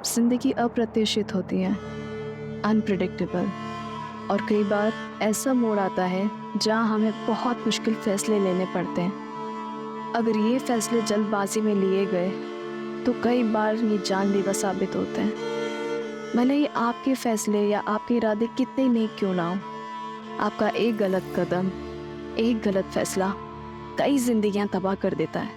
जिंदगी अप्रत्याशित होती है, अनप्रिडिक्टेबल, और कई बार ऐसा मोड़ आता है जहां हमें बहुत मुश्किल फैसले लेने पड़ते हैं। अगर ये फैसले जल्दबाजी में लिए गए तो कई बार ये जानलेवा साबित होते हैं। भले ही आपके फैसले या आपके इरादे कितने नेक क्यों ना हो, आपका एक गलत कदम, एक गलत फैसला कई जिंदगियां तबाह कर देता है।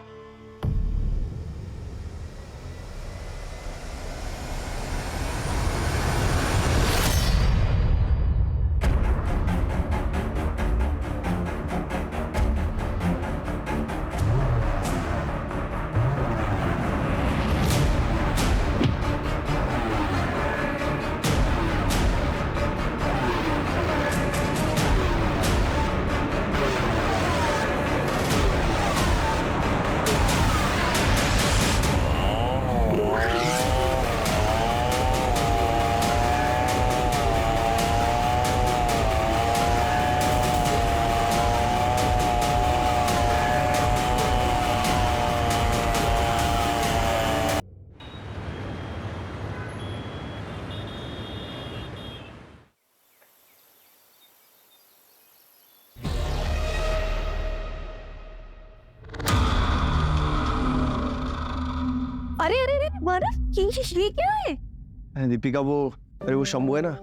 अरे अरे अरे बर्फ, ये क्या है? दीपिका वो शंभू है ना,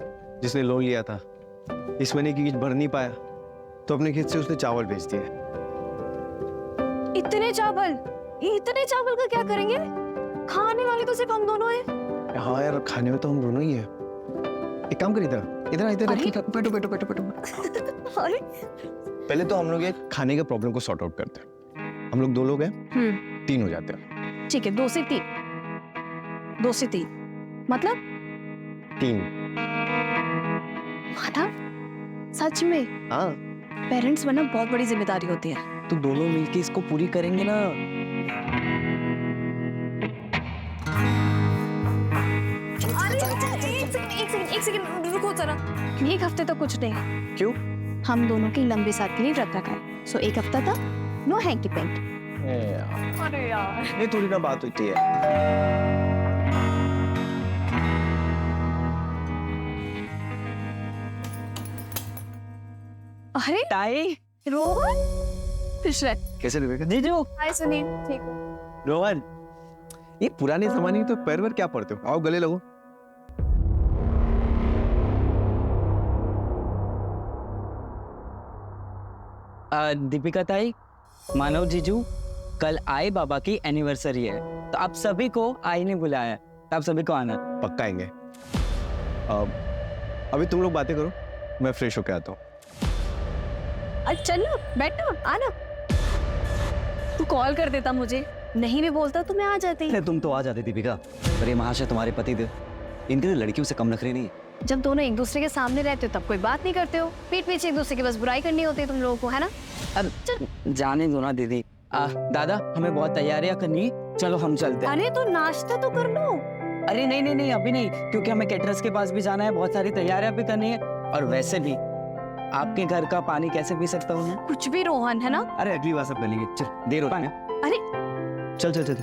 जिसने लोन लिया था, इस महीने की किस्त भर नहीं पाया तो अपने खेत से उसने चावल बेच दिए। इतने चावल का क्या करेंगे? खाने वाले तो सिर्फ हम दोनों हैं। हाँ यार, खाने में तो हम दोनों ही है। एक काम कर, इधर इधर इधर बैठो बैठो बैठो बैठो। अरे पहले तो हम लोग ये खाने के प्रॉब्लम को सॉर्ट आउट करते हैं। हम लोग 2 लोग हैं, 3 हो जाते हैं। ठीक है, 2 से 3 मतलब 3। सच में? हाँ, पेरेंट्स बनना बहुत बड़ी जिम्मेदारी होती है। तो दोनों मिलके इसको पूरी करेंगे ना। एक सेकंड रुको जरा। एक हफ्ते तो कुछ नहीं। क्यों? हम दोनों की लंबे साथ के लिए व्रत रखा है, सो एक हफ्ता तक नो हैंकी पेंट। अरे यार, ये थोड़ी ना बात होती है। अरे ताई, रोहन, खुश रह। कैसे दीपिका? जीजू। हाय सुनील, ठीक हो? रोहन, ये पुराने जमाने की तो पैर पर क्या पड़ते हो? आओ गले लगो। दीपिका ताई, मानव जीजू, कल आई बाबा की एनिवर्सरी है, तो आप सभी को आई ने बुलाया है, तो आप सभी को आना। पक्का आएंगे। अभी तुम लोग बातें करो, मैं फ्रेश होके आता हूँ। चलो बैठो, आना। तू कॉल कर देता मुझे, नहीं भी बोलता तो मैं आ जाती। अरे तुम तो आ जाते दीपिका, पर ये महाशय तुम्हारे पति थे, इनके लड़कियों से कम नखरे नहीं। जब दोनों एक दूसरे के सामने रहते हो तब कोई बात नहीं करते हो, पीठ पीछे एक दूसरे की बस बुराई करनी होती है तुम लोगों को, है ना? अब जाने दो ना दीदी। दादा, हमें बहुत तैयारियां करनी है, चलो हम चलते हैं। अरे तो नाश्ता तो कर लो। अरे नहीं नहीं नहीं, अभी नहीं, क्योंकि हमें कैटरर्स के पास भी जाना है, बहुत सारी तैयारियां भी करनी है, और वैसे भी आपके घर का पानी कैसे पी सकता हूँ मैं? कुछ भी रोहन, है ना? अरे अगली बार सब कर लेंगे, चल देर हो रही है। अरे चल चल चल।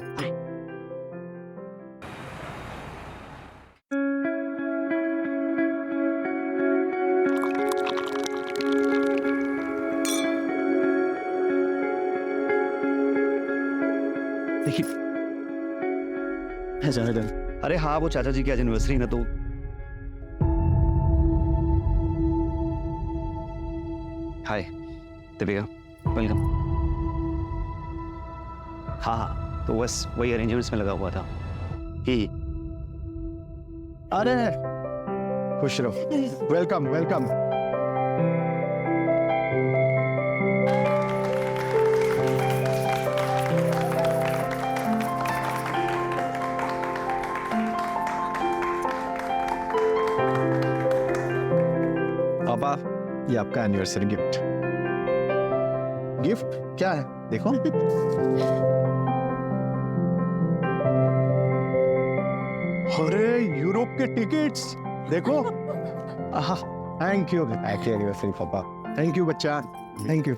अरे हाँ, वो चाचा जी की आज एनिवर्सरी ना, तो हाय दीपिका, वेलकम। हाँ हाँ, तो बस वही अरेंजमेंट्स में लगा हुआ था ही। अरे खुश रहो, वेलकम वेलकम। पापा, ये आपका एनिवर्सरी गिफ्ट। गिफ्ट क्या है देखो। अरे यूरोप के टिकट्स देखो। थैंक यू, हैप्पी एनिवर्सरी पापा। थैंक यू बच्चा, थैंक यू।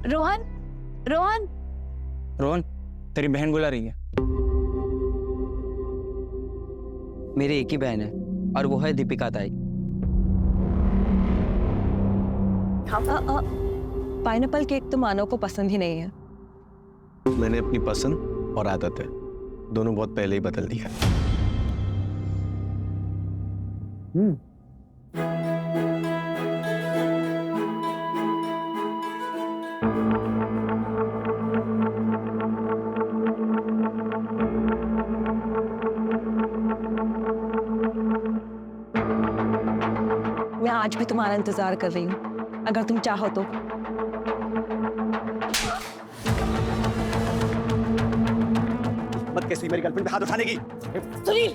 रोहन, रोहन, रोहन, तेरी बहन बुला रही है। मेरी एक ही बहन है और वो है दीपिका ताई। पाइनएप्पल केक तो मानव को पसंद ही नहीं है। मैंने अपनी पसंद और आदत है दोनों बहुत पहले ही बदल दिया। मैं आज भी तुम्हारा इंतजार कर रही हूँ, अगर तुम चाहो तो। मत कैसी मेरी गर्लफ्रेंड पे हाथ उठाने की। सुनील,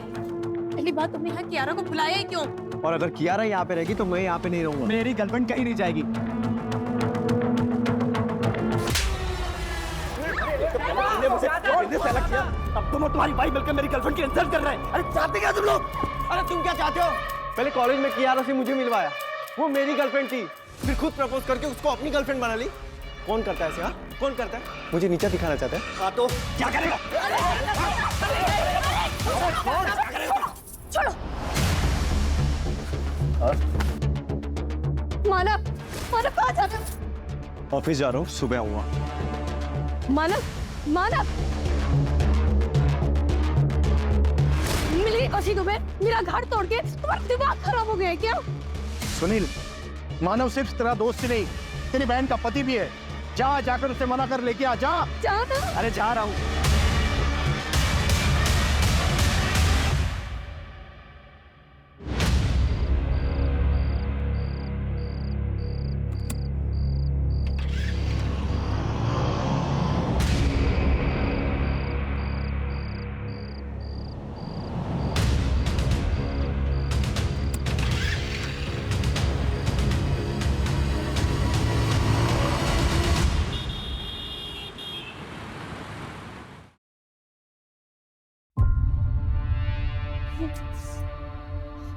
पहली बात तुमने यहाँ कियारा को बुलाया ही क्यों? और अगर कियारा यहाँ पे रहेगी तो मैं यहाँ पे नहीं रहूंगा। मेरी गर्लफ्रेंड कहीं नहीं जाएगी। अब तुम और तुम्हारी भाई मिलकर मेरी गर्लफ्रेंड की इंसल्ट कर रहे हैं। अरे चाहते क्या तुम लोग? अरे तुम क्या चाहते हो? पहले कॉलेज में कियारा से मुझे मिलवाया, वो मेरी गर्लफ्रेंड थी, फिर खुद प्रपोज करके उसको अपनी गर्लफ्रेंड बना ली। कौन करता है ऐसे? हाँ, कौन करता है? मुझे नीचा दिखाना चाहता है। हाँ तो क्या करेगा? छोड़ो। मानव, मानव कहाँ जा रहे हो? ऑफिस जा रहा हूँ, सुबह आऊंगा। मानव, मानव, मिली कौशी तुम्हें? मेरा घर तोड़ के तुम्हारा दिमाग खराब हो गया है क्या? सुनील, मानव सिर्फ तेरा दोस्त ही नहीं, तेरी बहन का पति भी है। जाकर उसे मना कर लेके आ। जा। जाना? अरे जा रहा हूँ।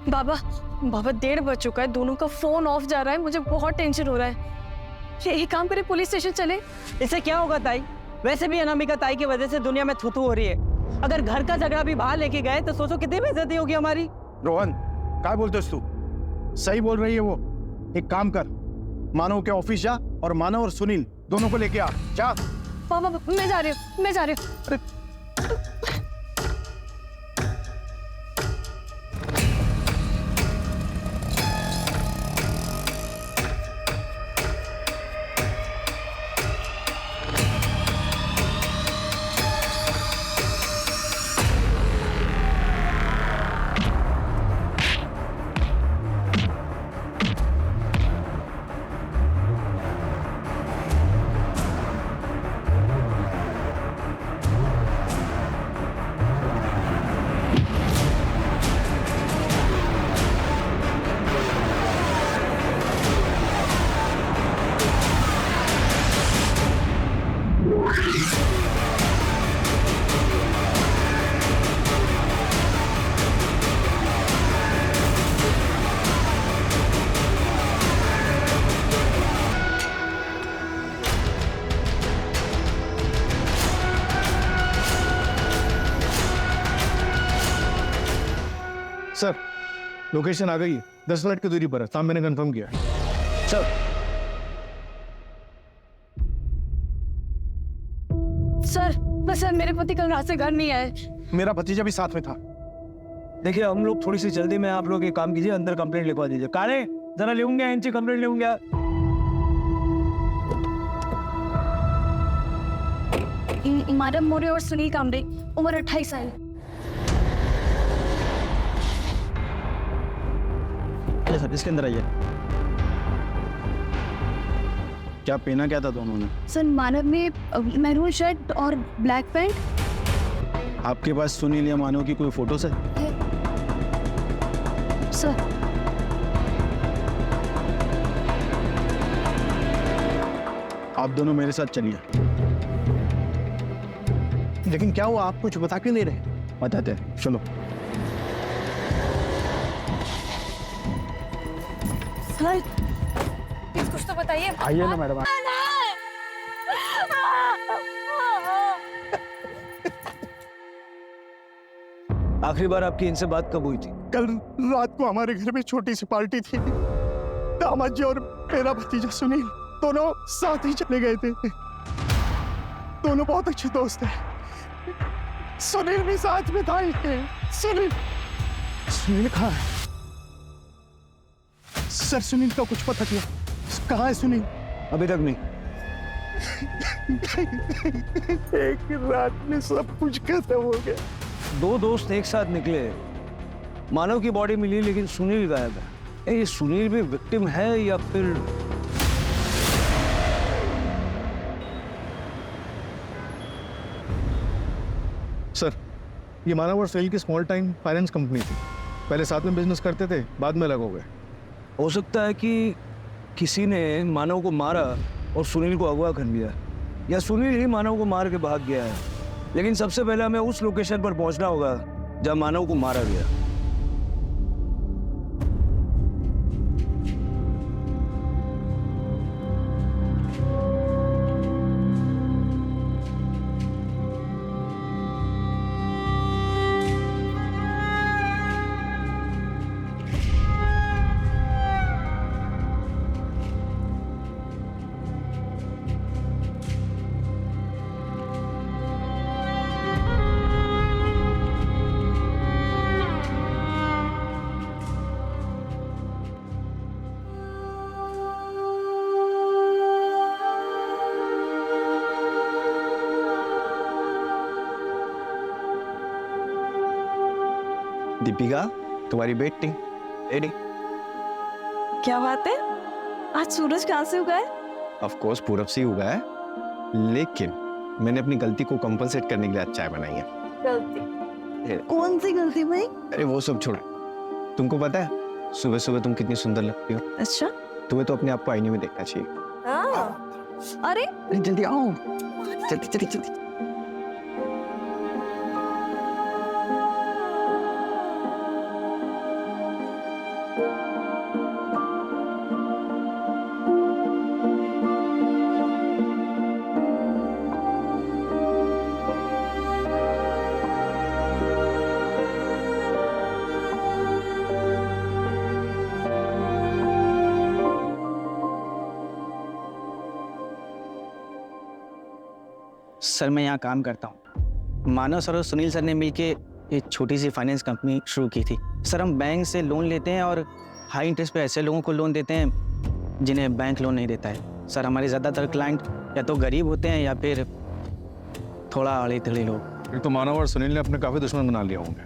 बाबा, बाबा 1:30 बज चुका है, दोनों का फोन ऑफ जा रहा है, मुझे बहुत टेंशन हो रहा है। एक काम करे, पुलिस स्टेशन चले। इससे क्या होगा ताई? वैसे भी अनामिका ताई की वजह से दुनिया में थू-थू हो रही है। अगर घर का झगड़ा भी बाहर लेके गए तो सोचो कितनी बेइज्जती होगी हमारी। रोहन, क्या बोलते तू? सही बोल रही है वो। एक काम कर, मानव के ऑफिस जा और मानव और सुनील दोनों को लेके आ। जा। बाबा, मैं जा रही हूँ, मैं जा रही हूँ। सर, लोकेशन आ गई है, 10 मिनट की दूरी पर है। साहब, मैंने कंफर्म किया। सर, सर, मेरे पति कल रात से घर नहीं आए। मेरा भतीजा भी साथ में था। देखिए, हम लोग थोड़ी सी जल्दी में, आप लोग एक काम कीजिए, अंदर कंप्लेंट लिखवा दीजिए। काले, जरा लेऊंगा इनसे कंप्लेंट लेऊंगा। मानव मोरे और सुनील कामरे, उम्र 28 साल। सर, इसके अंदर आइए। क्या पहना क्या था दोनों ने? सर, मानव ने मैरून शर्ट और ब्लैक पैंट। आपके पास सुनील या मानव की कोई फोटोस है? सर, आप दोनों मेरे साथ चलिए। लेकिन क्या हुआ, आप कुछ बता क्यों नहीं रहे? बताते हैं, चलो। सर, कुछ तो बताइए। आइए ना मैडम। आखिरी बार आपकी इनसे बात कब हुई थी? कल रात को हमारे घर में छोटी सी पार्टी थी। दामाद जी और मेरा भतीजा सुनील दोनों साथ ही चले गए थे। दोनों बहुत अच्छे दोस्त हैं। सुनील भी साथ में था। सुनील कहाँ है? सर सुनील का कुछ पता चला? कहाँ है सुनील? अभी तक नहीं। एक रात में सब कुछ खत्म हो गया। 2 दोस्त एक साथ निकले, मानव की बॉडी मिली लेकिन सुनील गायब है। ये सुनील भी विक्टिम है या फिर? सर ये मानव और सुनील की स्मॉल टाइम फाइनेंस कंपनी थी। पहले साथ में बिजनेस करते थे, बाद में अलग हो गए। हो सकता है कि किसी ने मानव को मारा और सुनील को अगवा कर लिया, या सुनील ही मानव को मार के भाग गया है। लेकिन सबसे पहले हमें उस लोकेशन पर पहुंचना होगा जहां मानव को मारा गया। दीपिका, तुम्हारी बेटी रेडी? क्या बात है? आज सूरज कहाँ से उगा है? ऑफ कोर्स पूरब से ही उगा है, लेकिन मैंने अपनी गलती को कंपनसेट करने के लिए आज चाय बनाई है। गलती? कौन सी गलती भाई? अरे वो सब छोड़, तुमको पता है सुबह सुबह तुम कितनी सुंदर लगती हो। अच्छा। तुम्हें तो अपने आप को आईने में देखना चाहिए। अरे जल्दी आओ, जल्दी जल्दी जल्दी। सर मैं यहाँ काम करता हूँ। मानव सर और सुनील सर ने मिलके एक छोटी सी फाइनेंस कंपनी शुरू की थी। सर हम बैंक से लोन लेते हैं और हाई इंटरेस्ट पे ऐसे लोगों को लोन देते हैं जिन्हें बैंक लोन नहीं देता है। सर हमारे ज़्यादातर क्लाइंट या तो गरीब होते हैं या फिर थोड़ा अड़े थड़े लोग। एक तो मानव और सुनील ने अपने काफी दुश्मन बना लिया होंगे।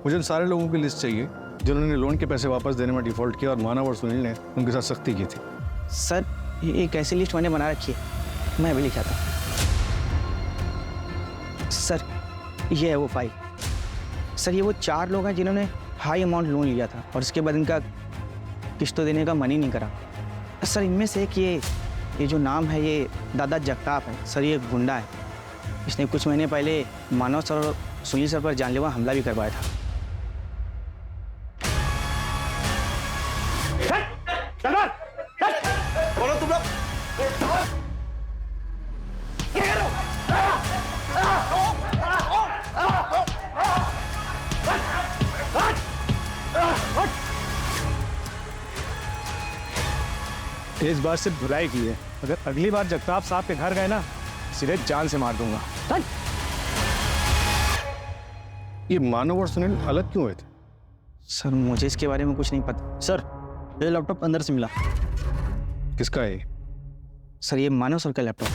मुझे उन सारे लोगों की लिस्ट चाहिए जिन्होंने लोन के पैसे वापस देने में डिफॉल्ट किया और मानव और सुनील ने उनके साथ सख्ती की थी। सर ये एक ऐसी लिस्ट मैंने बना रखी है, मैं अभी लिखा था। सर ये है वो फाइल। सर ये वो 4 लोग हैं जिन्होंने हाई अमाउंट लोन लिया था और उसके बाद इनका किस्तों देने का मन ही नहीं करा। सर इनमें से एक ये जो नाम है ये दादा जगताप है। सर ये गुंडा है, इसने कुछ महीने पहले मानव सर और सुनील सर पर जानलेवा हमला भी करवाया था। बोलो तुम लोग। इस बार सिर्फ धुलाई की है। अगर अगली बार जगताप साहब के घर गए ना, सीधे जान से मार दूंगा। ये मानव और सुनील अलग क्यों हुए थे? सर मुझे इसके बारे में कुछ नहीं पता। सर ये लैपटॉप अंदर से मिला। किसका है? सर ये मानव सर का लैपटॉप।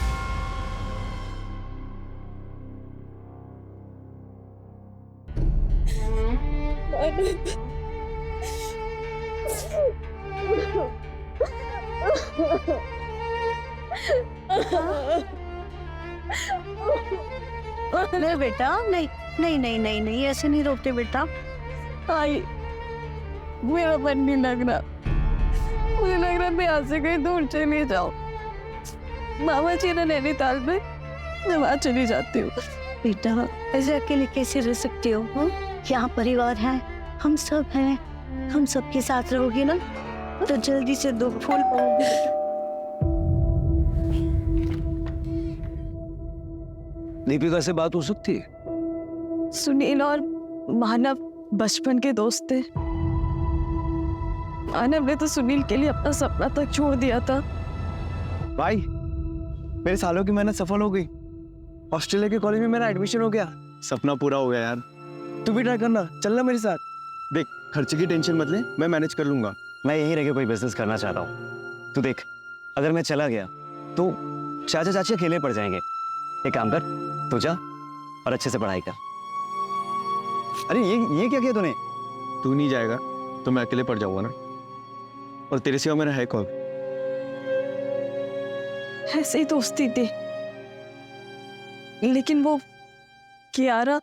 नहीं बेटा, नहीं नहीं नहीं नहीं नहीं, ऐसे नहीं रोकते बेटा। आई मेरा मन नहीं लग रहा, मुझे लग रहा मैं यहाँ से कहीं दूर चली जाऊँ। मामा जी ने नैनीताल में, मैं वहाँ चली जाती हूँ। बेटा ऐसे अकेले कैसे रह सकते हो? यहाँ परिवार है, हम सब हैं, हम सबके साथ रहोगे ना तो जल्दी से दुख भूल पाओगे। दीपिका से बात हो सकती है? सुनील और मानव बचपन के दोस्त थे। मानव ने तो सुनील के लिए अपना सपना तक छोड़ दिया था। भाई मेरे सालों की मेहनत सफल हो गई। ऑस्ट्रेलिया के कॉलेज में मेरा एडमिशन हो गया। सपना पूरा हो गया यार। तू भी ट्राई करना, चलना मेरे साथ। देख, खर्चे की टेंशन मत ले, मैं मैनेज कर लूंगा। मैं यहीं रह के कोई बिजनेस करना चाहता हूँ। तू देख, अगर मैं चला गया तो चाचा चाची अकेले पड़ जाएंगे। एक काम कर, तू जा और अच्छे से पढ़ाई कर। अरे ये क्या किया तूने? तू नहीं जाएगा तो मैं अकेले पड़ जाऊंगा ना, और तेरे सिवा मेरा है कौन? ऐसे ही दोस्ती थी, लेकिन वो कियारा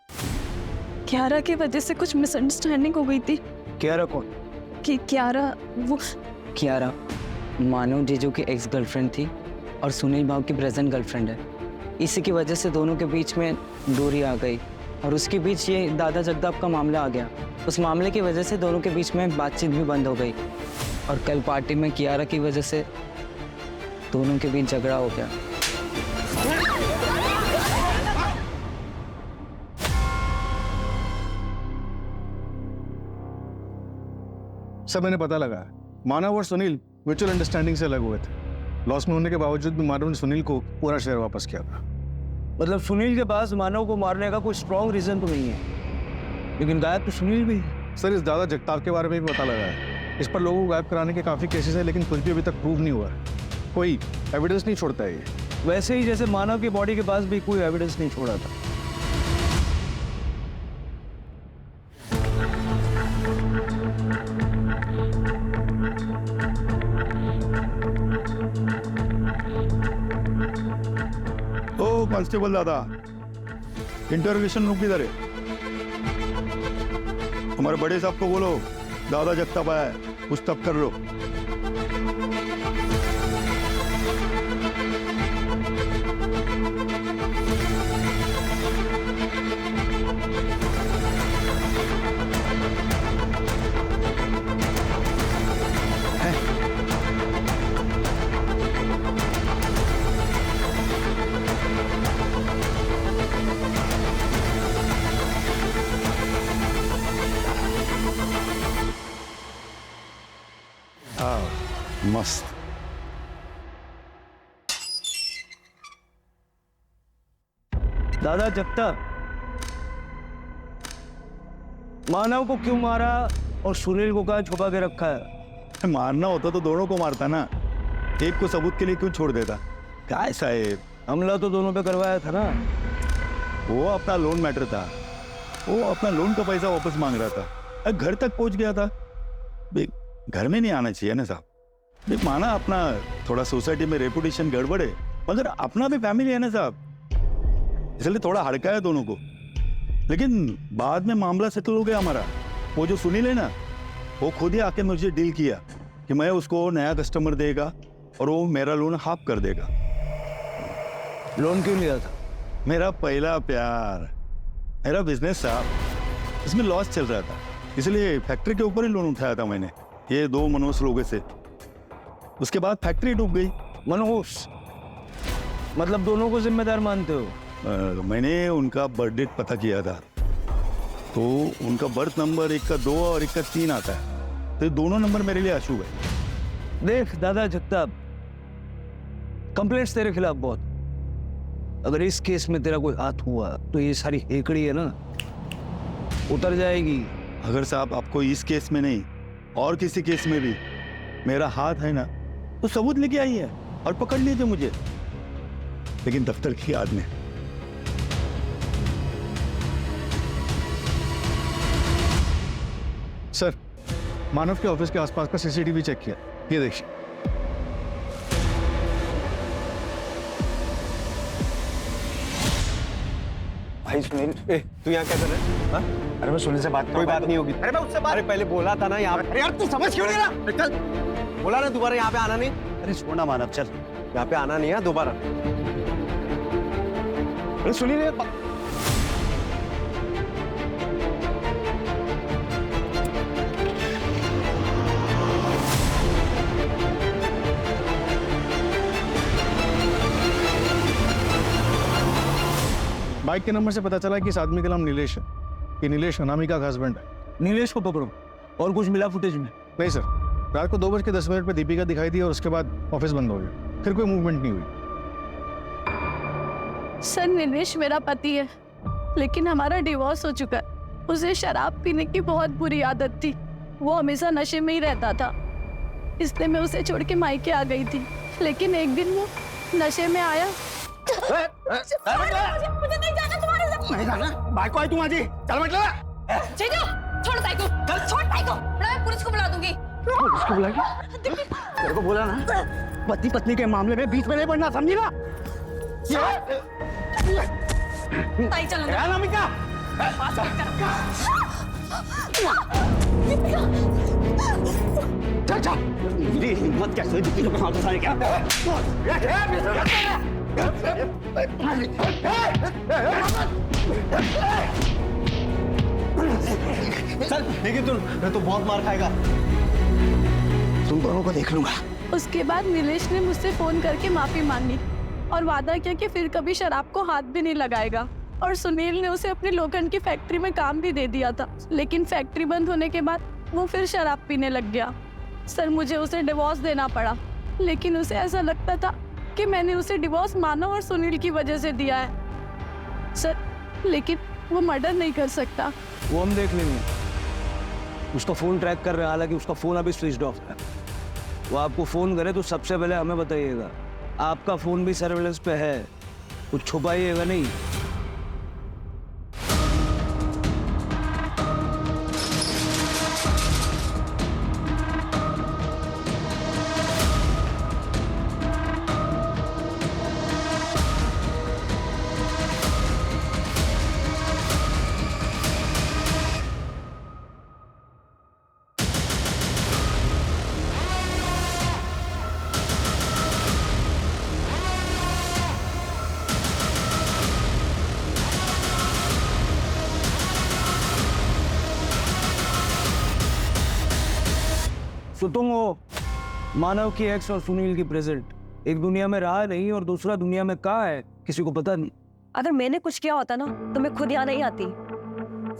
की वजह से कुछ मिसअंडरस्टैंडिंग हो गई थी। कियारा कौन? कि कियारा वो कियारा मानव जीजू की एक्स गर्लफ्रेंड थी और सुनील बाबू की प्रेजेंट गर्लफ्रेंड है। इसी की वजह से दोनों के बीच में दूरी आ गई और उसके बीच ये दादा जगताप का मामला आ गया। उस मामले की वजह से दोनों के बीच में बातचीत भी बंद हो गई और कल पार्टी में कियारा की वजह से दोनों के बीच झगड़ा हो गया। सब मैंने पता लगा, मानव और सुनील म्यूचुअल अंडरस्टैंडिंग से अलग हुए थे। लॉस में होने के बावजूद भी मानव ने सुनील को पूरा शेयर वापस किया था। मतलब सुनील के पास मानव को मारने का कोई स्ट्रॉन्ग रीजन तो नहीं है, लेकिन गायब तो सुनील भी है। सर, इस दादा जगताप के बारे में भी पता लगा है। इस पर लोगों को गायब कराने के काफी केसेस हैं, लेकिन कुछ भी अभी तक प्रूव नहीं हुआ है। कोई एविडेंस नहीं छोड़ता है ये। वैसे ही जैसे मानव की बॉडी के पास भी कोई एविडेंस नहीं छोड़ा था। ओ कांस्टेबल दादा, इंटरोगेशन रूम किधर है? हमारे बड़े साहब को बोलो दादा जगताप आया है, पूछताछ कर लो। मस्त। दादा जगताप, मानव को क्यों मारा और सुनील को कहाँ छुपा के रखा है? मारना होता तो दोनों को मारता ना, एक को सबूत के लिए क्यों छोड़ देता? क्या साहेब, हमला तो दोनों पे करवाया था ना। वो अपना लोन मैटर था, वो अपना लोन का पैसा वापस मांग रहा था, घर तक पहुंच गया था। घर में नहीं आना चाहिए ना साहब। माना अपना थोड़ा सोसाइटी में रेपुटेशन गड़बड़ है, मगर अपना भी फैमिली है ना साहब, इसलिए थोड़ा हड़का है दोनों को। लेकिन बाद में मामला सेटल हो गया हमारा। वो जो सुनील है ना, वो खुद ही आके मुझे डील किया कि मैं उसको नया कस्टमर देगा और वो मेरा लोन हाफ कर देगा। लोन क्यों लिया था? मेरा पहला प्यार, मेरा बिजनेस साहब, इसमें लॉस चल रहा था, इसलिए फैक्ट्री के ऊपर ही लोन उठाया था मैंने, ये 2 मनोज लोगों से। उसके बाद फैक्ट्री डूब गई। मनोज मतलब दोनों को जिम्मेदार मानते हो? मैंने उनका बर्थ डेट पता किया था, तो उनका बर्थ नंबर एक का 2 और एक का 3 आता है, तो दोनों नंबर मेरे लिए अशुभ है। देख दादा जगताप, कंप्लेंट्स तेरे खिलाफ बहुत। अगर इस केस में तेरा कोई हाथ हुआ तो ये सारी हेकड़ी है ना, उतर जाएगी। अगर साहब आपको इस केस में नहीं और किसी केस में भी मेरा हाथ है ना, तो सबूत लेके आइए और पकड़ लीजिए मुझे, लेकिन दफ्तर की याद में। सर, मानव के ऑफिस के आसपास का सीसीटीवी चेक किया, ये देखिए। भाई सुनील, तू यहाँ क्या कर रहा है? हाँ? अरे मैं सुनील से बात कोई बात नहीं होगी। अरे मैं उससे बात, अरे पहले बोला था ना यहाँ पे। अरे यार तू समझ क्यों नहीं रहा? चल, बोला ना दोबारा यहाँ पे आना नहीं। अरे छोड़ना मानव, चल। यहाँ पे आना नहीं है दोबारा। अरे सुनील, बाइक के नंबर से पता चला कि इस आदमी का नाम नीलेश है। कि नीलेश अनामिका का हस्बैंड है। नीलेश को पकड़ो। और कुछ मिला फुटेज में? नहीं सर, रात को 2:10 पे दीपिका दिखाई दी और उसके बाद ऑफिस बंद हो गया, फिर कोई मूवमेंट नहीं हुई। सर नीलेश मेरा पति है, लेकिन हमारा डिवोर्स हो चुका है। उसे शराब पीने की बहुत बुरी आदत थी, वो हमेशा नशे में ही रहता था, इसलिए मैं उसे छोड़ के मायके आ गई थी। लेकिन एक दिन वो नशे में आया। मुझे नहीं जाना तुम्हारे साथ। नहीं जाना, बाइक को आई तुम आज ही, चल मत लगा। जीजू छोड़ साइको, छोड़ साइको, मैं पुलिस को बुला दूंगी। पुलिस को बुलाएगी? तेरे को बोला ना, पति पत्नी के मामले में बीच में नहीं पड़ना, समझी ना? ताई चलो ना। अनामिका, चल चल। मेरी हिम्मत कैसे हुई दीपिका को हाथ उठाने क्या? चल, लेकिन तू बहुत मार खाएगा। तुम दोनों को देख लूंगा। उसके बाद नीलेश ने मुझसे फोन करके माफी मांगी और वादा किया कि फिर कभी शराब को हाथ भी नहीं लगाएगा। और सुनील ने उसे अपनी लोखंड की फैक्ट्री में काम भी दे दिया था, लेकिन फैक्ट्री बंद होने के बाद वो फिर शराब पीने लग गया। सर मुझे उसे डिवोर्स देना पड़ा, लेकिन उसे ऐसा लगता था कि मैंने उसे डिवोर्स मानव और सुनील की वजह से दिया है। सर लेकिन वो मर्डर नहीं कर सकता। वो हम देख लेंगे। उसका फोन ट्रैक कर रहे हैं, हालांकि उसका फोन अभी स्विच ऑफ है। वो आपको फोन करे तो सबसे पहले हमें बताइएगा। आपका फोन भी सर्वेलेंस पे है, कुछ छुपाइएगा नहीं। तो तुम हो मानव की एक्स और सुनील की प्रेजेंट। एक दुनिया में रहा नहीं और दूसरा दुनिया में कहाँ है, किसी को पता नहीं। अगर मैंने कुछ किया होता ना तो मैं खुद यहाँ नहीं आती।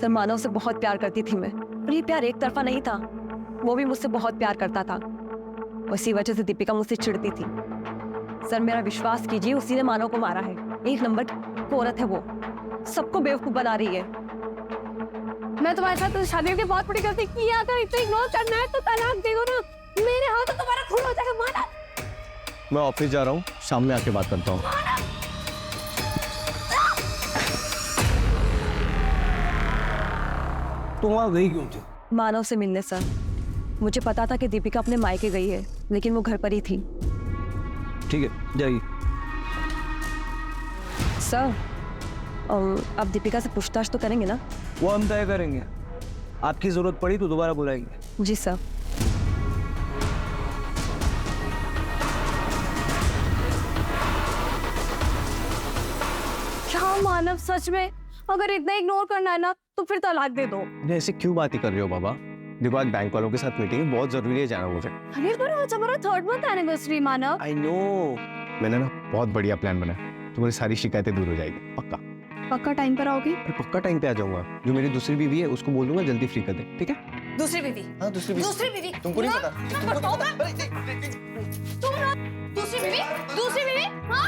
सर मानव से बहुत प्यार करती थी मैं, और ये प्यार एक तरफा नहीं था, वो भी मुझसे बहुत प्यार करता था। उसी वजह से दीपिका मुझसे चिढ़ती थी। सर मेरा विश्वास कीजिए, उसी ने मानव को मारा है। एक नंबर की औरत है वो, सबको बेवकूफ बना रही है। मैं तुम्हारे साथ शादियों की बहुत बड़ी गलती की। अगर इतना इग्नोर करना है तो तलाक दे दो ना, मेरे हाथ तो तुम्हारा खून हो जाएगा। माना मैं ऑफिस जा रहा हूँ, शाम में आके बात करता हूँ। तुम वहां गई क्यों थी? मानव से मिलने सर। मुझे पता था कि दीपिका अपने मायके गई है, लेकिन वो घर पर ही थी। ठीक है जाइए। सर अब दीपिका से पूछताछ तो करेंगे ना? वो हम तय करेंगे, आपकी जरूरत पड़ी तो दोबारा बुलाएंगे। जी सर। क्या मानव सच में अगर इतना इग्नोर करना है ना तो फिर तलाक दे दो। ऐसे क्यों बातें कर रहे हो बाबा? देखो आज बैंक वालों के साथ मीटिंग है, बहुत जरूरी है जाना मुझे। अरे पर आज हमारा 3rd month anniversary Manav. I know, मैंने ना बहुत बढ़िया प्लान बनाया, तुम्हारी सारी शिकायतें दूर हो जाएगी। पक्का पक्का टाइम पर आओगे? अरे पक्का टाइम पे आ जाऊंगा। जो मेरी दूसरी बीवी है उसको बोल दूंगा जल्दी फ्री कर दे, ठीक है? दूसरी बीवी? हाँ दूसरी बीवी। दूसरी बीवी तुमको नहीं पता? तुमको नहीं पता? तुम ना दूसरी बीवी? दूसरी बीवी? हाँ?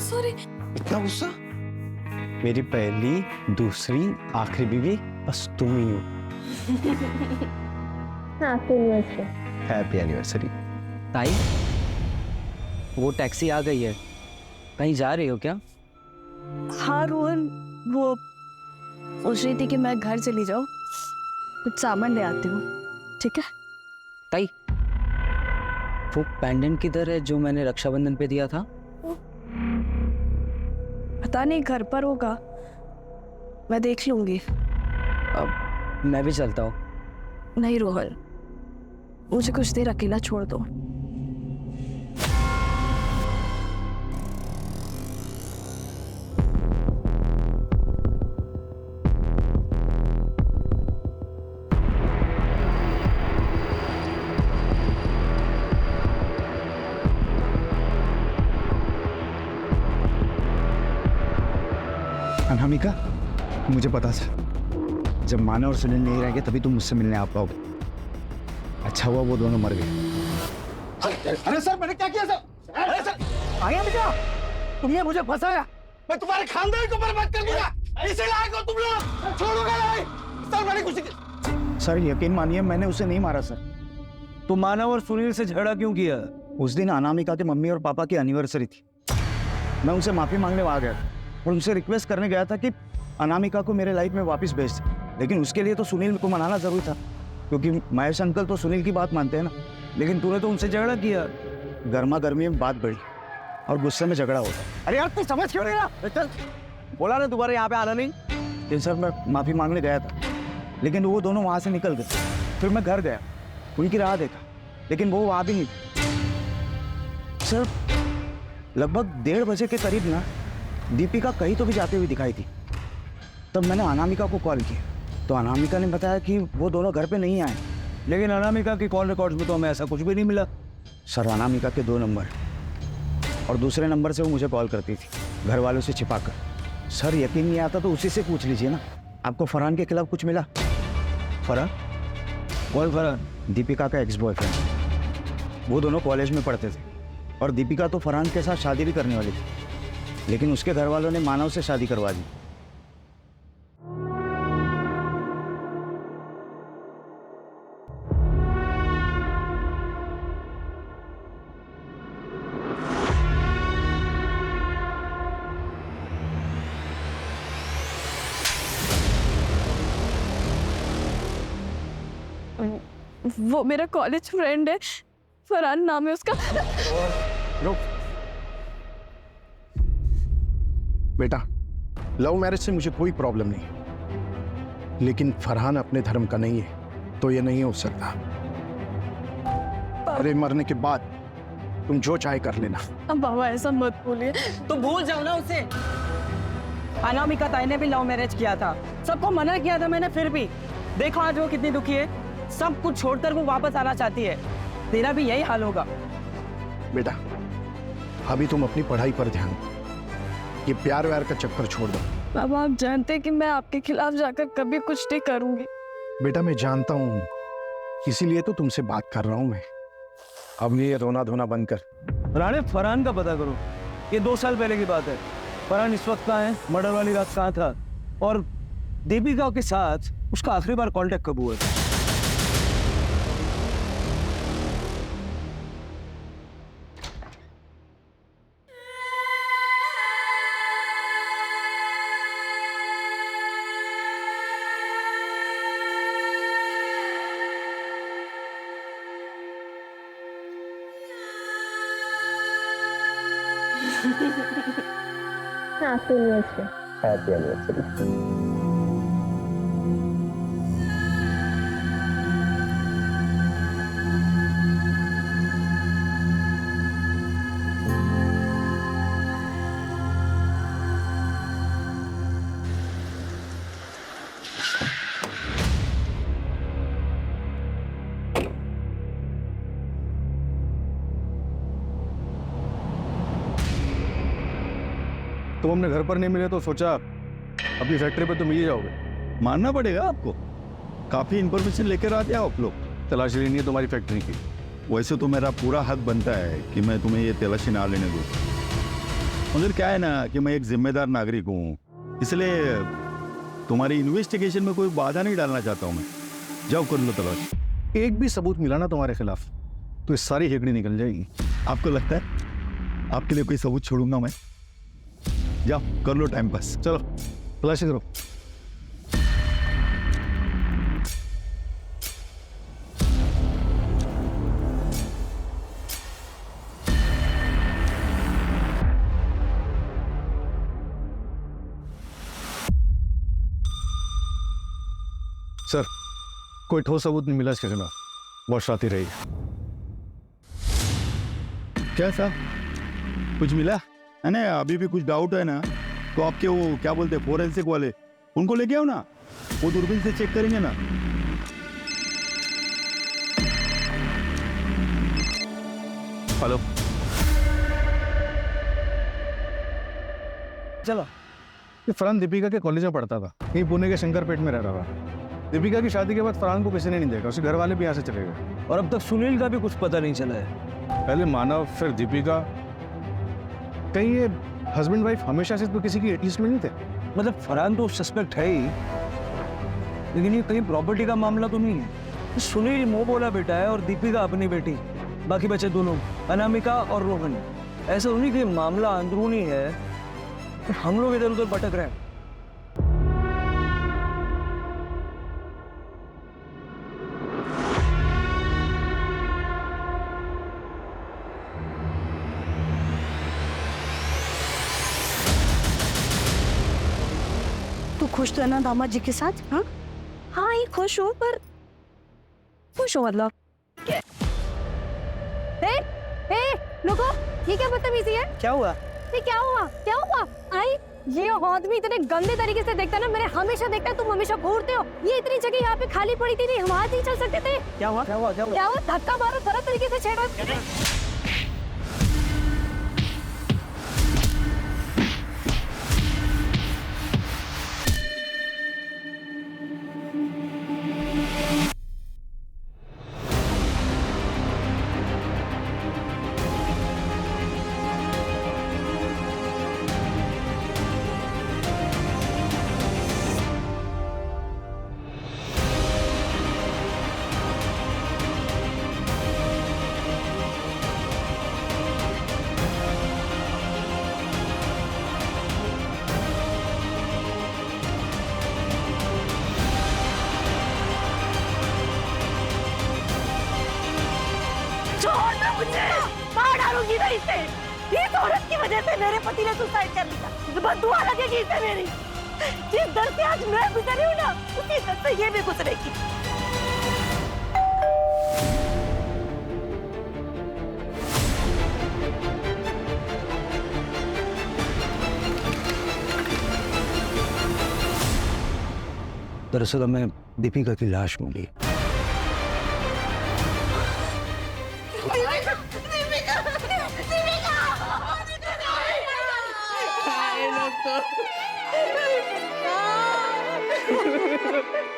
सॉरी। इतना गुस्सा? मेरी पहली, दूसरी, आखिरी बीवी बस तुम ही हो। Happy anniversary. ताई वो टैक्सी आ गई है, कहीं जा रही हो क्या? हाँ रोहन, वो सोच रही थी कि मैं घर चली जाऊँ, कुछ सामान ले आती हूँ। ठीक है? ताई वो पेंडेंट किधर है जो मैंने रक्षाबंधन पे दिया था? पता नहीं, घर पर होगा, मैं देख लूंगी। अब मैं भी चलता हूँ। नहीं रोहन, मुझे कुछ देर अकेला छोड़ दो। अनामिका, मुझे पता था जब मानव और सुनील नहीं रहेंगे तभी तुम मुझसे मिलने आ पाओगे। अच्छा हुआ वो दोनों मर गए। अरे सर, मैंने क्या किया सर? अरे सर, आया बेटा, तुमने मुझे फंसाया, मैं तुम्हारे खानदान को बर्बाद कर दूंगा। इसे लायक हो तुम लोग, छोड़ोगे नहीं। सर मैंने कुछ सर यकीन मानिए मैंने उसे नहीं मारा सर। तो मानव और सुनील से झगड़ा क्यों किया? उस दिन अनामिका के मम्मी और पापा की एनिवर्सरी थी। मैं उनसे माफी मांगने वहां गया और उनसे रिक्वेस्ट करने गया था कि अनामिका को मेरे लाइफ में वापस भेज दे, लेकिन उसके लिए तो सुनील को मनाना जरूरी था, क्योंकि महेश अंकल तो सुनील की बात मानते हैं ना। लेकिन तूने तो उनसे झगड़ा किया। गर्मा गर्मी में बात बढ़ी और गुस्से में झगड़ा होता। अरे यार तू समझ क्यों नहीं रहा? चल, बोला ना दोबारा यहाँ पे आना नहीं। लेकिन सर मैं माफी मांगने गया था, लेकिन वो दोनों वहां से निकल गए। फिर मैं घर गया, उनकी राह देखा, लेकिन वो वहां भी नहीं थे। सर लगभग 1:30 बजे के करीब ना दीपिका कहीं तो भी जाते हुए दिखाई थी। तब मैंने अनामिका को कॉल किया तो अनामिका ने बताया कि वो दोनों घर पे नहीं आए। लेकिन अनामिका की कॉल रिकॉर्ड्स में तो हमें ऐसा कुछ भी नहीं मिला। सर अनामिका के 2 नंबर और दूसरे नंबर से वो मुझे कॉल करती थी, घर वालों से छिपाकर। सर यकीन नहीं आता तो उसी से पूछ लीजिए ना। आपको फरहान के खिलाफ कुछ मिला? फरहान? कौन फरहान? दीपिका का एक्स बॉयफ्रेंड। वो दोनों कॉलेज में पढ़ते थे और दीपिका तो फरहान के साथ शादी भी करने वाली थी, लेकिन उसके घर वालों ने मानव से शादी करवा दी। वो मेरा कॉलेज फ्रेंड है, फरहान नाम है उसका। रुक बेटा, लव मैरिज से मुझे कोई प्रॉब्लम नहीं, लेकिन फरहान अपने धर्म का नहीं है तो ये नहीं हो सकता। अरे मरने के बाद तुम जो चाहे कर लेना। अब बाबा ऐसा मत बोलिए। तो भूल जाओ ना उसे। अनामिका ताई ने भी लव मैरिज किया था, सबको मना किया था मैंने, फिर भी देखो आज वो कितनी दुखी है। सब कुछ छोड़कर वो वापस आना चाहती है। तेरा भी यही हाल होगा। बेटा अभी तुम अपनी पढ़ाई पर ध्यान दो, ये प्यार व्यार का चक्कर छोड़ दो। बाबा आप जानते हैं कि मैं आपके खिलाफ जाकर कभी कुछ नहीं करूंगी। बेटा मैं जानता हूँ, इसीलिए तो तुमसे बात कर रहा हूँ मैं। अब ये रोना धोना बंद कर। राणे फरहान का पता करो, ये 2 साल पहले की बात है। फरहान इस वक्त कहाँ है, मर्डर वाली रात कहाँ था, और दीपिका के साथ उसका आखिरी बार कांटेक्ट कब हुआ था? Happy anniversary. तुम हमने घर पर नहीं मिले तो सोचा अपनी फैक्ट्री पर तो मिल ही जाओगे। मानना पड़ेगा आपको, काफी इंफॉर्मेशन लेकर आते हैं आप लोग। तलाशी लेनी है तुम्हारी फैक्ट्री की। वैसे तो मेरा पूरा हक बनता है कि मैं तुम्हें ये तलाशी ना लेने दूँ, मगर क्या है ना कि मैं एक जिम्मेदार नागरिक हूँ, इसलिए तुम्हारी इन्वेस्टिगेशन में कोई बाधा नहीं डालना चाहता हूँ मैं। जाओ कर लो तलाशी। एक भी सबूत मिला ना तुम्हारे खिलाफ तो ये सारी हेगड़ी निकल जाएगी। आपको लगता है आपके लिए कोई सबूत छोड़ूंगा मैं? जाओ कर लो टाइम पास। चलो तलाशी करो। सर कोई ठोस सबूत नहीं मिला इसके खिलाफ, बहुत शाती रही। क्या साहब कुछ मिला है ना? अभी भी कुछ डाउट है ना तो आपके वो क्या बोलते हैं फोरेंसिक वाले, उनको लेके आओ ना, वो दूरबीन से चेक करेंगे ना। हेलो चलो कि फरहान दीपिका के कॉलेज में पढ़ता था, कहीं पुणे के शंकरपेट में रह रहा था। दीपिका की शादी के बाद फरहान को किसी ने नहीं देखा, उसके घर वाले भी यहाँ से चले गए और अब तक सुनील का भी कुछ पता नहीं चला है। पहले मानव फिर दीपिका। कहीं ये हस्बैंड वाइफ हमेशा से तो किसी की लिस्ट में नहीं थे? मतलब फरहान तो सस्पेक्ट है ही, लेकिन ये कहीं प्रॉपर्टी का मामला तो नहीं है। सुनील मोह बोला बेटा है और दीपिका अपनी बेटी, बाकी बचे दो लोग अनामिका और रोहन। ऐसा उन्हीं के मामला अंदरूनी है, हम लोग इधर उधर भटक रहे हैं। तू खुश तो है ना दामाद जी के साथ? हाँ हाँ, ये खुश हो, पर खुश हो मतलब रुको, ये क्या बदतमीजी है? क्या हुआ? ये क्या हुआ? क्या हुआ? आई ये आदमी इतने गंदे तरीके से देखता है ना, मैंने हमेशा देखता है, तुम हमेशा घूरते हो। ये इतनी जगह यहाँ पे खाली पड़ी थी, नहीं हम आज नहीं चल सकते थे? क्या हुआ? क्या हुआ? क्या हुआ? क्या हुआ? धक्का मारो, तरह तरीके से छेड़ा। मार डालूंगी मैं इसे। इस औरत की वजह से मेरे पति ने सुसाइड कर लिया। बददुआ लगेगी इसे मेरी। जिस दर्द से आज मैं गुजरी हूँ ना, उसी दर्द से ये भी गुजरेगी। दरअसल हमें दीपिका की लाश मिली।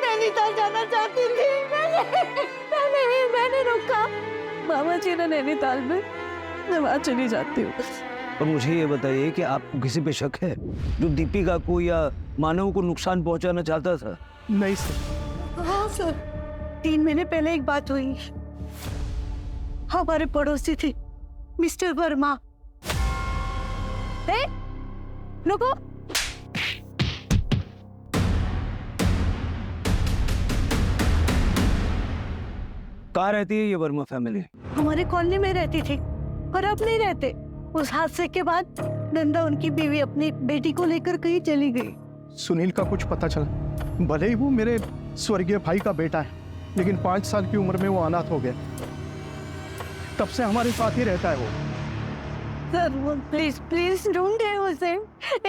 नैनीताल जाना चाहती थी। मैंने रोका। मामा जी ने नैनीताल में, मैं वहाँ चली जाती हूँ। और मुझे ये बताइए कि आपको किसी पे शक है जो दीपिका को या मानव को नुकसान पहुंचाना चाहता था? नहीं सर। हाँ सर, 3 महीने पहले एक बात हुई। हमारे पड़ोसी थे मिस्टर वर्मा। रुको, कहाँ रहती है ये वर्मा फैमिली? हमारे कॉलोनी में रहती थी, पर अब नहीं रहते। उस हादसे के बाद नंदा उनकी बीवी अपनी बेटी को लेकर कहीं चली गई। सुनील का कुछ पता चला? भले ही वो मेरे स्वर्गीय भाई का बेटा है, लेकिन 5 साल की उम्र में वो अनाथ हो गया। तब से हमारे साथ ही रहता है वो। सर प्लीज प्लीज ढूंढे उसे।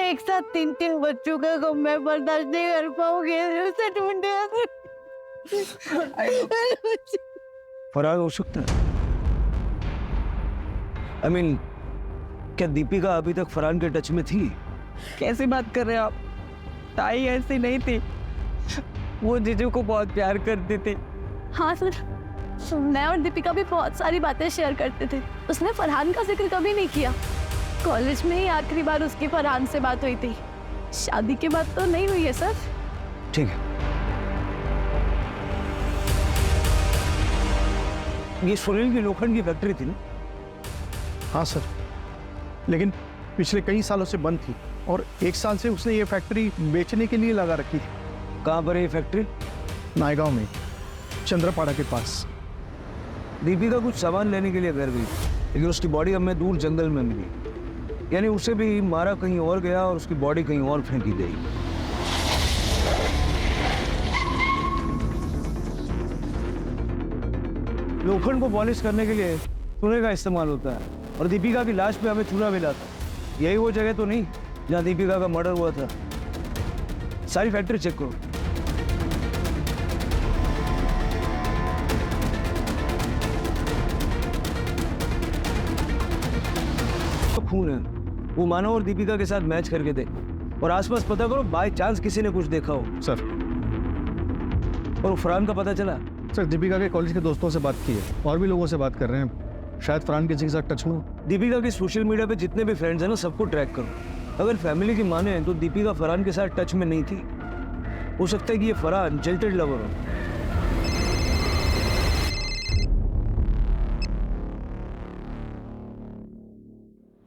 एक साथ 3 बच्चों का गम मैं बर्दाश्त नहीं कर पाऊंगी। उसे ढूंढे। फरार हो सकता है। I mean, क्या दीपिका अभी तक फरहान के टच में थी? कैसी बात कर रहे हैं आप? ताई ऐसी नहीं थी, वो जीजू को बहुत प्यार करती थी। हाँ सर, मैं और दीपिका भी बहुत सारी बातें शेयर करते थे। उसने फरहान का जिक्र कभी नहीं किया। कॉलेज में ही आखिरी बार उसकी फरहान से बात हुई थी। शादी के बाद तो नहीं हुई है सर। ठीक है, ये सुनील की लोखंड की फैक्ट्री थी ना? हाँ सर, लेकिन पिछले कई सालों से बंद थी और 1 साल से उसने ये फैक्ट्री बेचने के लिए लगा रखी थी। कहाँ पर है ये फैक्ट्री? नायगांव में, चंद्रपाड़ा के पास। दीपिका कुछ सामान लेने के लिए घर गई, लेकिन उसकी बॉडी हमें दूर जंगल में मिली। यानी उसे भी मारा कहीं और गया और उसकी बॉडी कहीं और फेंकी गई। लोखंड को पॉलिश करने के लिए चूने का इस्तेमाल होता है और दीपिका की लाश पे हमें चूना मिला था। यही वो जगह तो नहीं जहाँ दीपिका का मर्डर हुआ था? सारी फैक्ट्री चेक करो। तो खून है, वो मानव और दीपिका के साथ मैच करके दे। और आसपास पता करो, बाय चांस किसी ने कुछ देखा हो। सर और फरहान का पता चला? सर दीपिका के कॉलेज के दोस्तों से बात की है और भी लोगों से बात कर रहे हैं, शायद फरहान किसी के साथ टच में हो। दीपिका के सोशल मीडिया पे जितने भी फ्रेंड्स हैं ना, सबको ट्रैक करो। अगर फैमिली की माने तो दीपिका फरहान के साथ टच में नहीं थी। हो सकता है कि ये फरहान जिल्टेड लवर हो।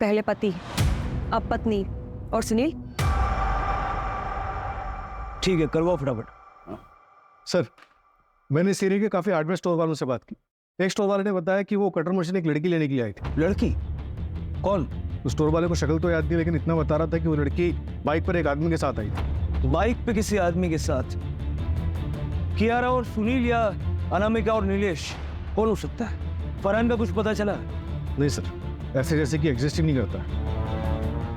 पहले पति, अब पत्नी, और सुनील? ठीक है, करवाओ फटाफट। सर मैंने इस एरिया के काफी हार्डवेयर स्टोर वालों से बात की। एक स्टोर वाले ने बताया कि वो कटर मशीन एक लड़की लेने के लिए आई थी। लड़की? कौन? उस स्टोर वाले को शक्ल तो याद नहीं, लेकिन इतना बता रहा था कि वो लड़की बाइक पर एक आदमी के साथ आई थी। बाइक पे किसी आदमी के साथ? कियारा और सुनील या अनामिका और नीलेश, कौन हो सकता है? फरहान का कुछ पता चला? नहीं सर, ऐसे जैसे कि एग्जिस्ट ही नहीं करता।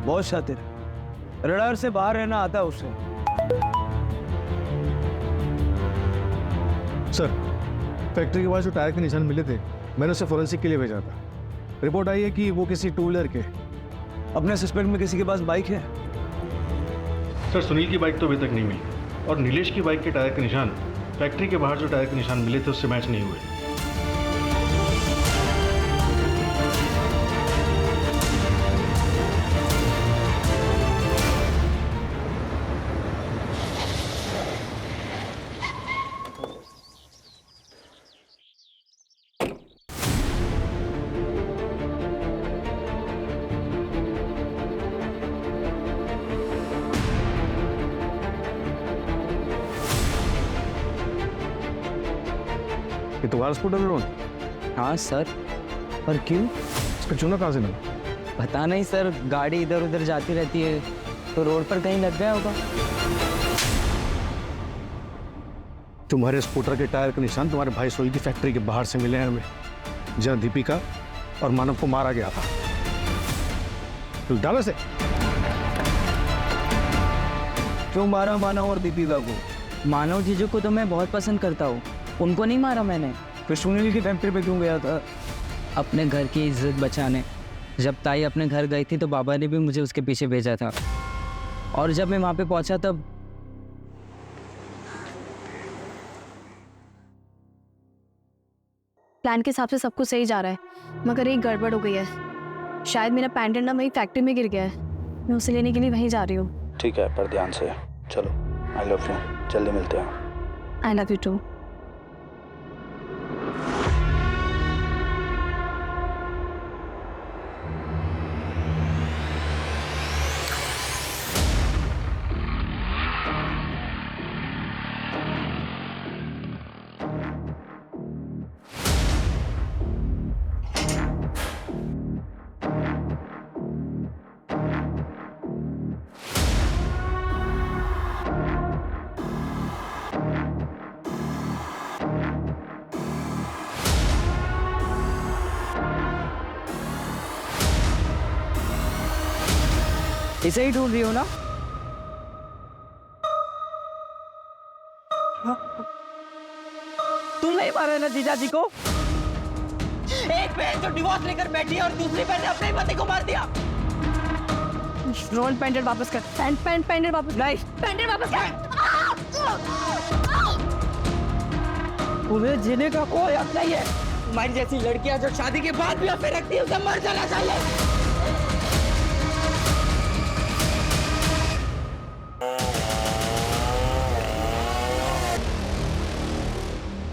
बहुत शातिर, रडार से बाहर रहना आता है उसे। सर फैक्ट्री के पास जो टायर के निशान मिले थे, मैंने उसे फोरेंसिक के लिए भेजा था। रिपोर्ट आई है कि वो किसी टू व्हीलर के। अपने सस्पेक्ट में किसी के पास बाइक है? सर सुनील की बाइक तो अभी तक नहीं मिली, और नीलेश की बाइक के टायर के निशान फैक्ट्री के बाहर जो टायर के निशान मिले थे उससे मैच नहीं हुए। ये तुम्हारा स्कूटर रोन? हाँ सर। पर क्यों? इसका चूना कहाँ से मिला? पता नहीं सर, गाड़ी इधर उधर जाती रहती है तो रोड पर कहीं लग गया होगा। तुम्हारे स्कूटर के टायर के निशान तुम्हारे भाई सोई की फैक्ट्री के बाहर से मिले हैं हमें, जहाँ दीपिका और मानव को मारा गया था। तो डालो से। क्यों मारा मानव और दीपिका को? मानव जीजू को तो मैं बहुत पसंद करता हूँ, उनको नहीं मारा मैंने। फिर सुनील की फैक्ट्री पे क्यों गया था? अपने घर की इज्जत बचाने। जब ताई अपने घर गई थी तो बाबा ने भी मुझे उसके पीछे भेजा था, और जब मैं वहाँ पे पहुँचा तब प्लान के हिसाब से सब कुछ सही जा रहा है, मगर एक गड़बड़ हो गई है। शायद मेरा पैंडेंट ना वही फैक्ट्री में गिर गया है। मैं उसे लेने के लिए वहीं जा रही हूँ। ठीक है, पर ध्यान से चलो। आई लव यू, जल्दी मिलते हैं। I love you too. इसे ही ढूंढ रही हो ना? तुम नहीं मारे ना जीजा जी को? एक बहन जो डिवोर्स लेकर बैठी है और दूसरी बहन ने अपने पति को मार दिया। रोल पैंडेंट वापस कर। पैंडेंट वापस नहीं। पैंडेंट वापस कर। तुम्हें जीने का कोई हक नहीं है। तुम्हारी जैसी लड़कियां जो शादी के बाद भी अफेयर रखती है उसे मर जाना चाहिए।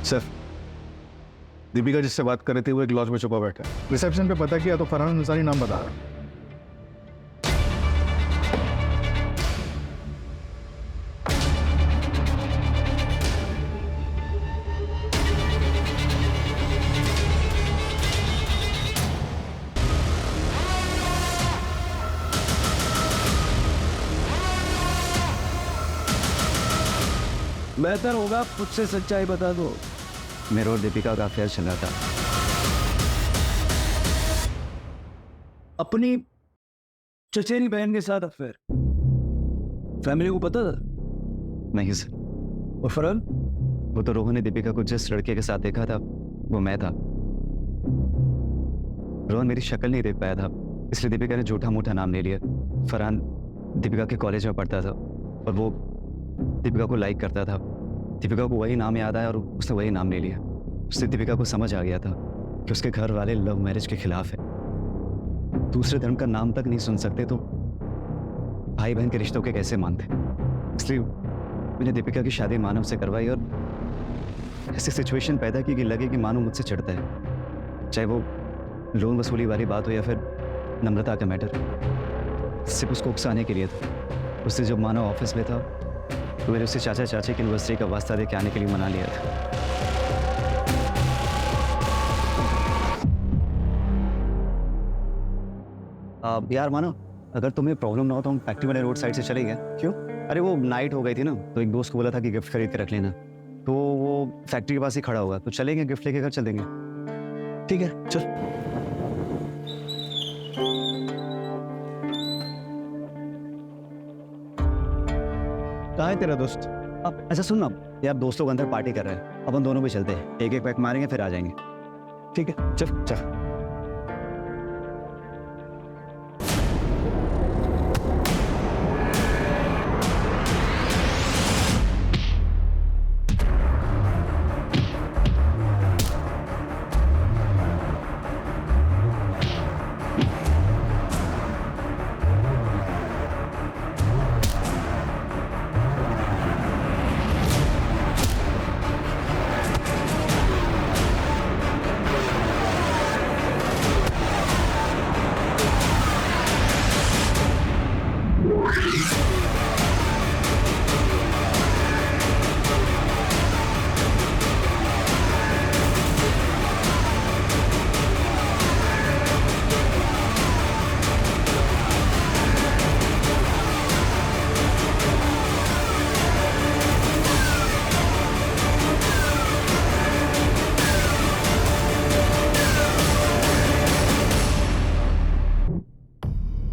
सर दीपिका जिससे बात कर रहे थे वो एक लॉज में छुपा बैठा है। रिसेप्शन पे पता किया तो फरहान अंसारी नाम बता रहा। बेहतर होगा खुद से सच्चाई बता दो। मेरे और दीपिका का अफेयर चल रहा था। अपनी चचेरी बहन के साथ अफेयर? फैमिली को पता था? नहीं सर। और फरहान? वो तो रोहन ने दीपिका को जिस लड़के के साथ देखा था वो मैं था। रोहन मेरी शक्ल नहीं देख पाया था, इसलिए दीपिका ने झूठा मूठा नाम ले लिया। फरहान दीपिका के कॉलेज में पढ़ता था और वो दीपिका को लाइक करता था। दीपिका को वही नाम याद आया और उसने वही नाम ले लिया। उससे दीपिका को समझ आ गया था कि उसके घर वाले लव मैरिज के खिलाफ है, दूसरे धर्म का नाम तक नहीं सुन सकते तो भाई बहन के रिश्तों के कैसे मानते। इसलिए मैंने दीपिका की शादी मानव से करवाई और ऐसी सिचुएशन पैदा की कि लगे कि मानव मुझसे चिढ़ता है, चाहे वो लोन वसूली वाली बात हो या फिर नम्रता का मैटर। सिर्फ उसको उकसाने के लिए था। उससे जब मानव ऑफिस में था तो मैंने उससे चाचा चाची की एनिवर्सरी का वास्ता दे के आने के लिए मना लिया था। यार मानो, अगर तुम्हें प्रॉब्लम ना हो तो हम फैक्ट्री वाले रोड साइड से चले गए। क्यों? अरे वो नाइट हो गई थी ना, तो एक दोस्त को बोला था कि गिफ्ट खरीद के रख लेना, तो वो फैक्ट्री के पास ही खड़ा होगा, तो चलेंगे गिफ्ट लेके घर चल देंगे। ठीक है चल। कहाँ है तेरा दोस्त? अब अच्छा सुन ना यार, दोस्त लोग अंदर पार्टी कर रहे हैं, अपन दोनों भी चलते हैं, एक एक पैक मारेंगे फिर आ जाएंगे। ठीक है चल चल।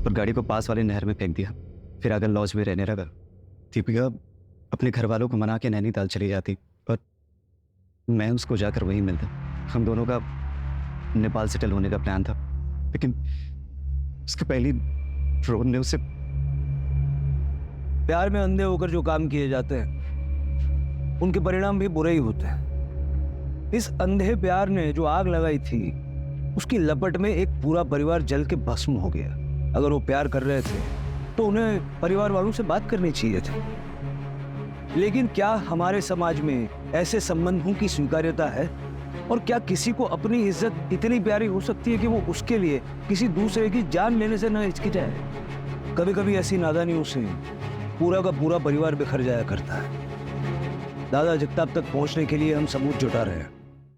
और गाड़ी को पास वाली नहर में फेंक दिया, फिर आकर लॉज में रहने लगा। दीपिका अपने घर वालों को मना के नैनीताल चली जाती और मैं उसको जाकर वहीं मिलता। हम दोनों का नेपाल सेटल होने का प्लान था, लेकिन उसके पहली ड्रोन ने उसे। प्यार में अंधे होकर जो काम किए जाते हैं उनके परिणाम भी बुरे ही होते हैं। इस अंधे प्यार ने जो आग लगाई थी उसकी लपट में एक पूरा परिवार जल के भस्म हो गया। अगर वो प्यार कर रहे थे तो उन्हें परिवार वालों से बात करनी चाहिए थी, लेकिन क्या हमारे समाज में ऐसे संबंधों की स्वीकार्यता है? और क्या किसी को अपनी इज्जत इतनी प्यारी हो सकती है कि वो उसके लिए किसी दूसरे की जान लेने से न हिचकिचाए? कभी कभी ऐसी नादानियों से पूरा का पूरा परिवार बिखर जाया करता है। दादा जगताप तक पहुंचने के लिए हम सबूत जुटा रहे हैं।